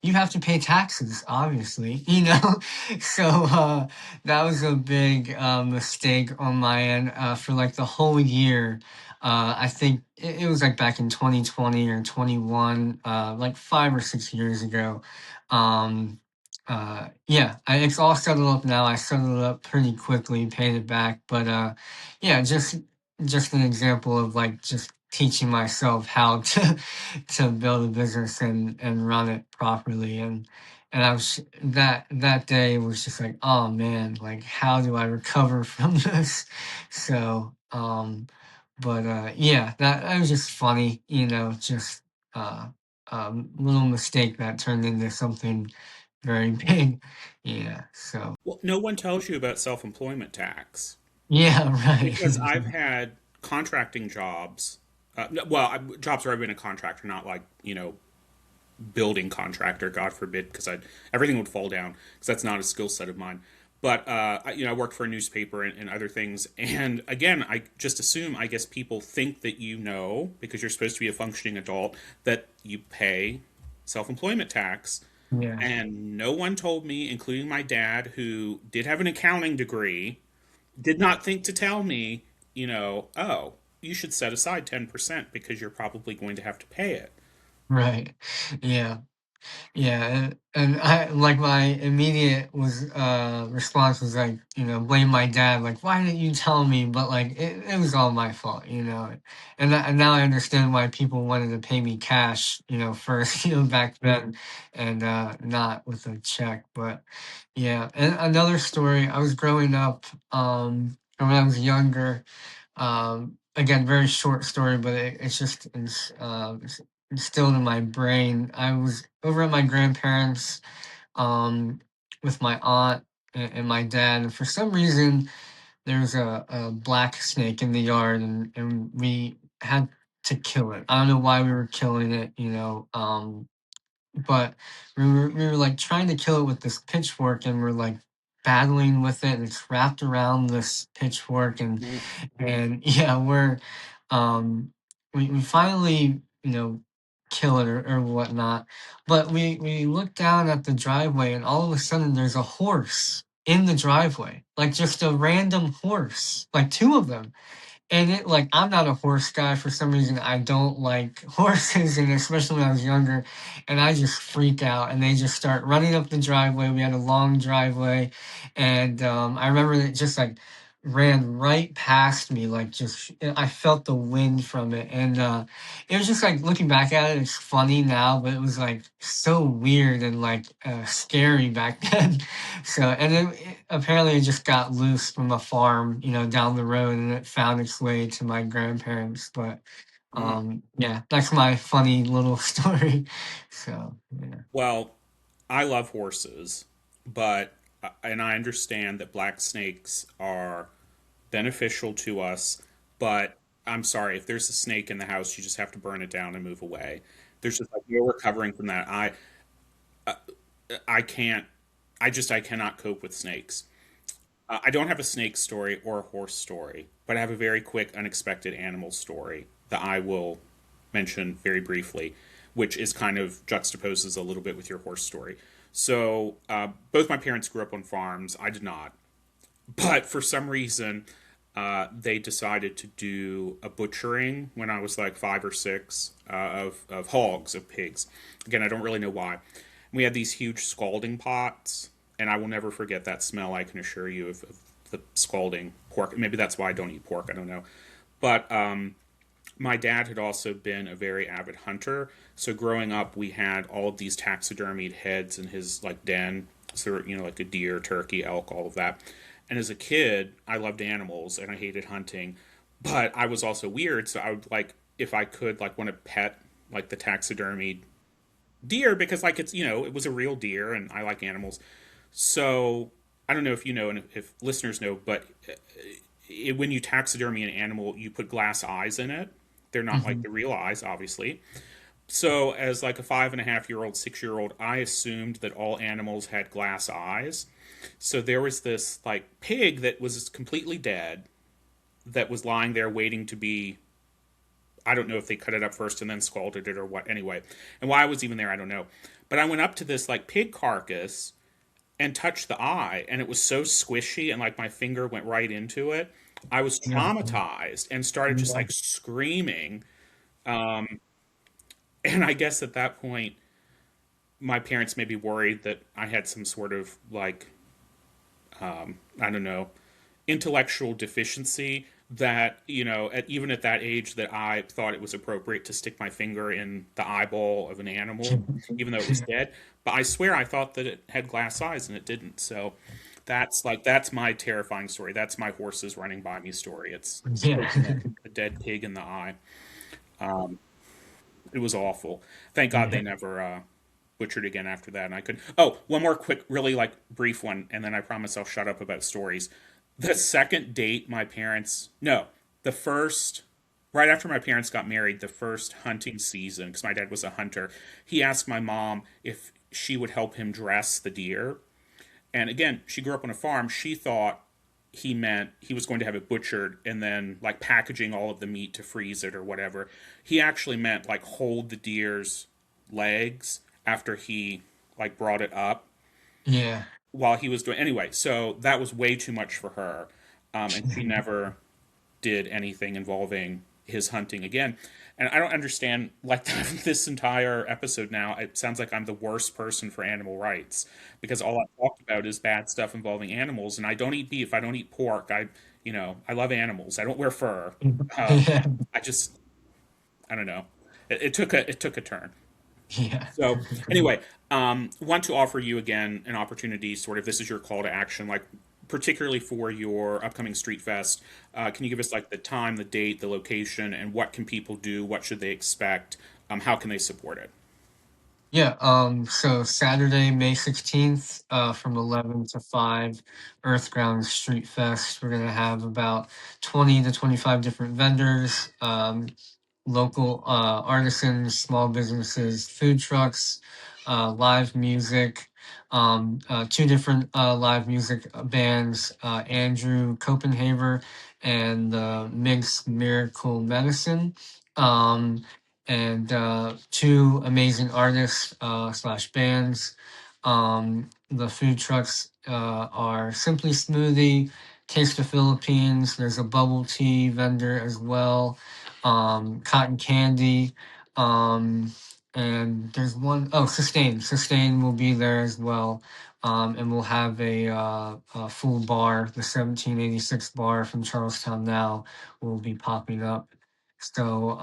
you have to pay taxes, obviously, So that was a big mistake on my end for like the whole year. I think it was like back in 2020 or 21, like 5 or 6 years ago. Um, yeah, it's all settled up now. I settled it up pretty quickly, paid it back. But yeah, just an example of like just teaching myself how to to build a business and run it properly. And I was that day was just like, oh man, like how do I recover from this? So but yeah, that was just funny, just uh, little mistake that turned into something very big. Yeah. So Well, no one tells you about self employment tax yeah, right. because I've had contracting jobs. Jobs where I've been a contractor, not like, building contractor, God forbid, because everything would fall down because that's not a skill set of mine. But I worked for a newspaper and other things, and again, I just assume, I guess people think that because you're supposed to be a functioning adult, that you pay self-employment tax, Yeah. and no one told me, including my dad, who did have an accounting degree, did not think to tell me, oh, you should set aside 10% because you're probably going to have to pay it. Right. Yeah. Yeah, and I like my immediate was response was like, blame my dad, like, why didn't you tell me? But like it was all my fault, and now I understand why people wanted to pay me cash, first, back then, and not with a check. But yeah, and another story, I was growing up, and when I was younger, again, very short story, but it's just it's instilled in my brain. I was over at my grandparents um, with my aunt and my dad, and for some reason, there was a black snake in the yard, and we had to kill it. I don't know why we were killing it, but we were like trying to kill it with this pitchfork, and we're like battling with it, and it's wrapped around this pitchfork, Mm. and yeah, um we finally, kill it or whatnot. But we look down at the driveway, and all of a sudden there's a horse in the driveway, like just a random horse, like two of them. And it like I'm not a horse guy for some reason. I don't like horses, and especially when I was younger, and I just freak out. And they just start running up the driveway. We had a long driveway, and I remember it just like ran right past me, like just I felt the wind from it, and it was just like looking back at it, it's funny now, but it was like so weird and like scary back then. So, and then apparently it just got loose from a farm, down the road, and it found its way to my grandparents. But Mm. yeah, that's my funny little story. So, yeah. Well, I love horses, but and I understand that black snakes are beneficial to us, but I'm sorry, if there's a snake in the house, you just have to burn it down and move away. There's just like no recovering from that. I can't. I cannot cope with snakes. I don't have a snake story or a horse story, but I have a very quick, unexpected animal story that I will mention very briefly, which is kind of juxtaposes a little bit with your horse story. So, both my parents grew up on farms. I did not. But for some reason, they decided to do a butchering when I was like 5 or 6 of hogs, of pigs. Again, I don't really know why. We had these huge scalding pots, and I will never forget that smell, I can assure you, of the scalding pork. Maybe that's why I don't eat pork, I don't know. But My dad had also been a very avid hunter. So growing up, we had all of these taxidermied heads in his like den. So like a deer, turkey, elk, all of that. And as a kid, I loved animals and I hated hunting, but I was also weird. So I would like if I could like want to pet like the taxidermied deer because like it was a real deer and I like animals. So I don't know if you know and if listeners know, but when you taxidermy an animal, you put glass eyes in it. They're not like Hmm. the real eyes, obviously. So, as like a 5.5 year old, 6 year old, I assumed that all animals had glass eyes. So there was this like pig that was completely dead that was lying there waiting to be. I don't know if they cut it up first and then scalded it or what. Anyway, and why I was even there, I don't know. But I went up to this like pig carcass and touched the eye, and it was so squishy, and like my finger went right into it. I was Yeah. traumatized and started just Yeah. like screaming. And I guess at that point, my parents may be worried that I had some sort of like, I don't know, intellectual deficiency that, even at that age, that I thought it was appropriate to stick my finger in the eyeball of an animal, even though it was dead. But I swear I thought that it had glass eyes and it didn't. So that's my terrifying story. That's my horses running by me story. It's Yeah. poking a dead pig in the eye. It was awful. Thank God they Yeah. never butchered again after that. And I could. Oh, one more quick, really like brief one, and then I promise I'll shut up about stories. The second date, my parents. No, the first. Right after my parents got married, the first hunting season, because my dad was a hunter, he asked my mom if she would help him dress the deer. And again, she grew up on a farm. She thought he meant he was going to have it butchered and then like packaging all of the meat to freeze it or whatever. He actually meant like hold the deer's legs after he like brought it up Yeah. while he was doing anyway. So that was way too much for her, and she never did anything involving his hunting again. And I don't understand, like, this entire episode now, it sounds like I'm the worst person for animal rights because all I talked about is bad stuff involving animals. And I don't eat beef, I don't eat pork. I love animals. I don't wear fur. Um, Yeah. I just, I don't know. It took a turn. Yeah. So anyway, want to offer you again an opportunity. Sort of, this is your call to action, like particularly for your upcoming Street Fest. Can you give us like the time, the date, the location, and what can people do? What should they expect? How can they support it? Yeah, so Saturday, May 16th, from 11 to 5, Earthground Street Fest. We're gonna have about 20 to 25 different vendors, local artisans, small businesses, food trucks, live music, two different live music bands, Andrew Copenhaver and Mix Miracle Medicine. Um, and two amazing artists slash bands. The food trucks are Simply Smoothie, Taste of Philippines. There's a bubble tea vendor as well, cotton candy, um, and there's one oh Sustain. Sustain will be there as well, and we'll have a full bar. The 1786 bar from Charlestown Now will be popping up. So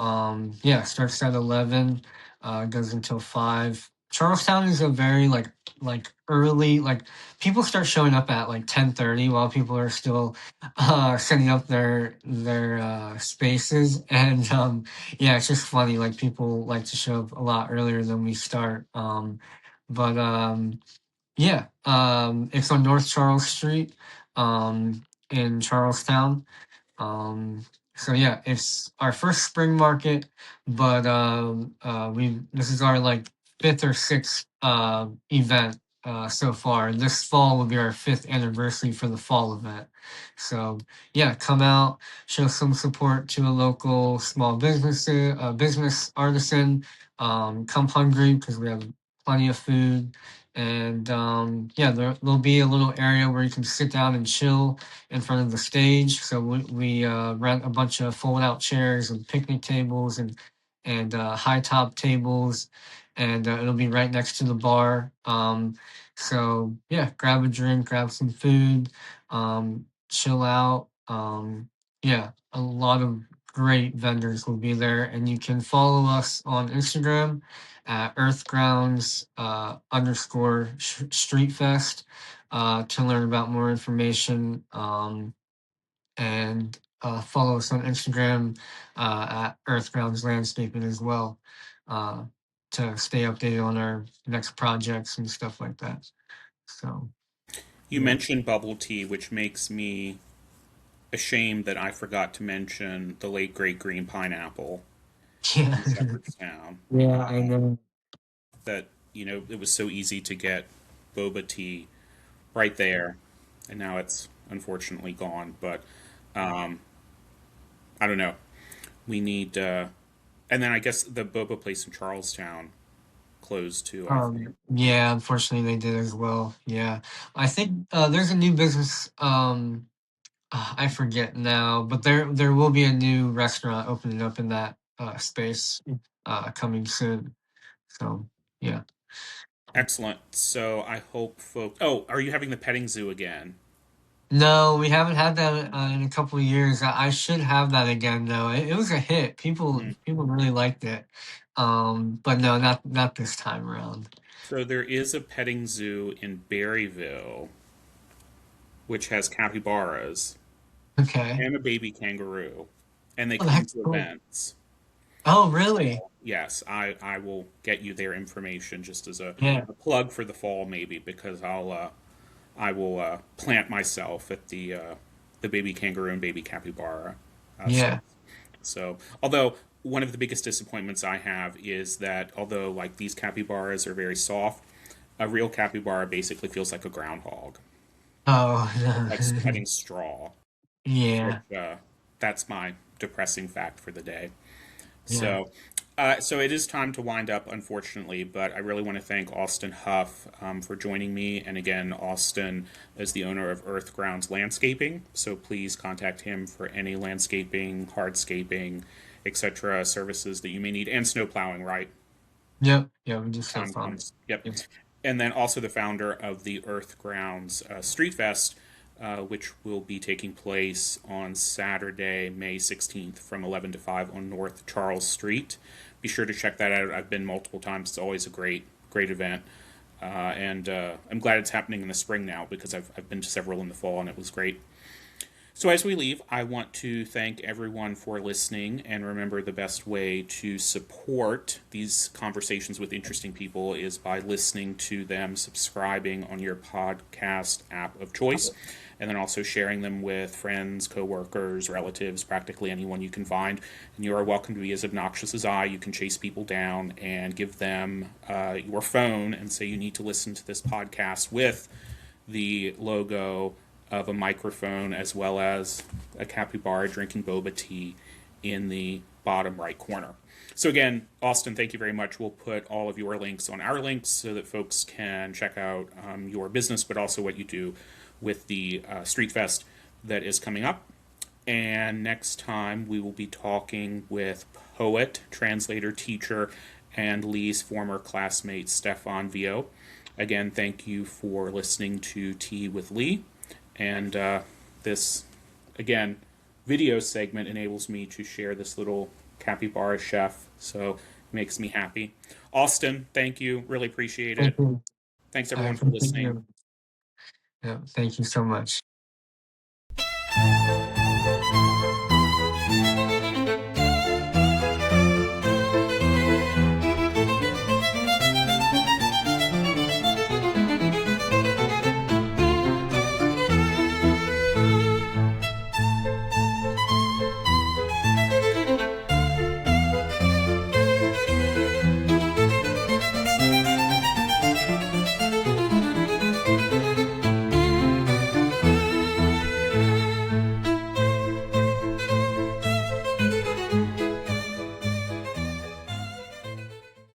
yeah, starts at 11, goes until 5. Charlestown is a very like early like people start showing up at like 10:30 while people are still setting up their spaces, and yeah, it's just funny, like people like to show up a lot earlier than we start, but yeah, it's on North Charles Street, in Charlestown. um, so yeah, it's our first spring market, but we this is our like fifth or sixth event so far. This fall will be our fifth anniversary for the fall event. So yeah, come out, show some support to a local small business artisan. Come hungry because we have plenty of food. And yeah, there'll be a little area where you can sit down and chill in front of the stage. So we rent a bunch of fold-out chairs and picnic tables and high top tables, and it'll be right next to the bar. So yeah, grab a drink, grab some food, chill out. Yeah, a lot of great vendors will be there, and you can follow us on Instagram at earthgrounds underscore street fest to learn about more information. And follow us on Instagram at earthgrounds landscaping as well uh, to stay updated on our next projects and stuff like that. So, You yeah. mentioned bubble tea, which makes me ashamed that I forgot to mention the late great green pineapple Yeah. in Shepherdstown. Yeah, I know. That it was so easy to get boba tea right there, and now it's unfortunately gone. But I don't know. We need, and then I guess the boba place in Charlestown closed too. I think. Yeah, unfortunately they did as well. Yeah. I think there's a new business I forget now, but there will be a new restaurant opening up in that space coming soon. So, yeah. Excellent. So I hope folks. Oh, are you having the petting zoo again? No, we haven't had that in a couple of years. I should have that again though. It was a hit. Mm. People really liked it. But no, not this time around. So there is a petting zoo in Berryville, which has capybaras Okay. and a baby kangaroo, and they Oh, come that's to cool. events. Oh, really? Yes, I will get you their information just as Yeah. a plug for the fall, maybe because I will plant myself at the baby kangaroo and baby capybara Yeah. sites. So, although one of the biggest disappointments I have is that although like these capybaras are very soft, a real capybara basically feels like a groundhog. Oh, It's like no. sweating straw, which Yeah. that's my depressing fact for the day. Yeah. So it is time to wind up, unfortunately, but I really want to thank Austin Huff for joining me. And again, Austin is the owner of Earth Grounds Landscaping, so please contact him for any landscaping, hardscaping, etc. services that you may need, and snow plowing, right? Yep. Yeah, we just so Time fun. comes. Yep. Yep. And then also the founder of the Earth Grounds Street Fest, which will be taking place on Saturday, May 16th from 11 to 5 on North Charles Street. Be sure to check that out. I've been multiple times. It's always a great event. And I'm glad it's happening in the spring now because I've been to several in the fall and it was great. So, as we leave, I want to thank everyone for listening. And remember, the best way to support these conversations with interesting people is by listening to them, subscribing on your podcast app of choice, and then also sharing them with friends, coworkers, relatives, practically anyone you can find. And you are welcome to be as obnoxious as I. You can chase people down and give them your phone and say you need to listen to this podcast with the logo of a microphone as well as a capybara drinking boba tea in the bottom right corner. So again, Austin, thank you very much. We'll put all of your links on our links so that folks can check out your business, but also what you do with the Street Fest that is coming up. And next time we will be talking with poet, translator, teacher, and Leigh's former classmate Stefan Vio. Again, thank you for listening to Tea with Leigh. And this, again, video segment enables me to share this little capybara chef. So it makes me happy. Austin, thank you. Really appreciate Thank it. you. Thanks I everyone for appreciate listening. you. Yeah, thank you so much.